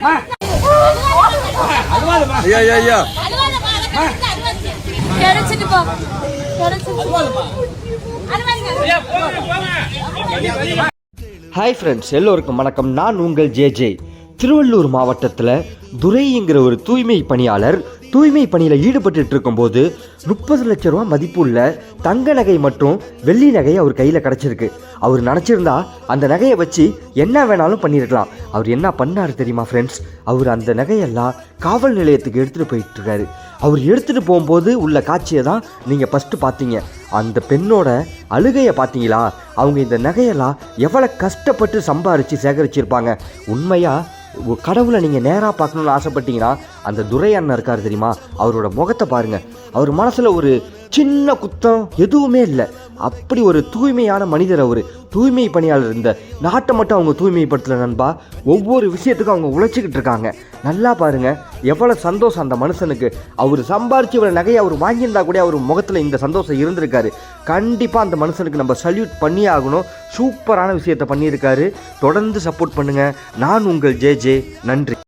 Hi friends, எல்லோருக்கும் வணக்கம். நான் உங்கள் ஜே. திருவள்ளூர் மாவட்டத்தில் துரைங்கிற ஒரு தூய்மை பணியாளர் தூய்மை பணியில் ஈடுபட்டு இருக்கும்போது 30 லட்ச ரூபா மதிப்புள்ள தங்க நகை மற்றும் வெள்ளி நகை அவர் கையில் கிடச்சிருக்கு. அவர் நினச்சிருந்தா அந்த நகையை வச்சு என்ன வேணாலும் பண்ணியிருக்கலாம். அவர் என்ன பண்ணார் தெரியுமா ஃப்ரெண்ட்ஸ்? அவர் அந்த நகையெல்லாம் காவல் நிலையத்துக்கு எடுத்துகிட்டு போயிட்டுருக்காரு. அவர் எடுத்துகிட்டு போகும்போது உள்ள காட்சியை தான் நீங்கள் ஃபஸ்ட்டு பார்த்தீங்க. அந்த பெண்ணோட அழுகையை பார்த்தீங்களா? அவங்க இந்த நகையெல்லாம் எவ்வளோ கஷ்டப்பட்டு சம்பாரித்து சேகரிச்சிருப்பாங்க. உண்மையாக கடவுளை நீங்கள் நேராக பார்க்கணுன்னு ஆசைப்பட்டீங்கன்னா அந்த துரை அண்ணன் இருக்கார் தெரியுமா, அவரோட முகத்தை பாருங்கள். அவர் மனசில் ஒரு சின்ன குத்தம் எதுவுமே இல்லை. அப்படி ஒரு தூய்மையான மனிதர் அவர். தூய்மை பணியாளர். இந்த நாட்டை மட்டும் அவங்க தூய்மைப்படுத்தலை நண்பா. ஒவ்வொரு விஷயத்துக்கும் அவங்க உழைச்சிக்கிட்டு இருக்காங்க. நல்லா பாருங்கள், எவ்வளோ சந்தோஷம் அந்த மனுஷனுக்கு. அவர் சம்பாரித்து இவ்வளோ நகையை அவர் வாங்கியிருந்தா கூட அவர் முகத்தில் இந்த சந்தோஷம் இருந்திருக்காரு. கண்டிப்பாக அந்த மனுஷனுக்கு நம்ம சல்யூட் பண்ணி ஆகணும். சூப்பரான விஷயத்தை பண்ணியிருக்காரு. தொடர்ந்து சப்போர்ட் பண்ணுங்கள். நான் உங்கள் ஜே. நன்றி.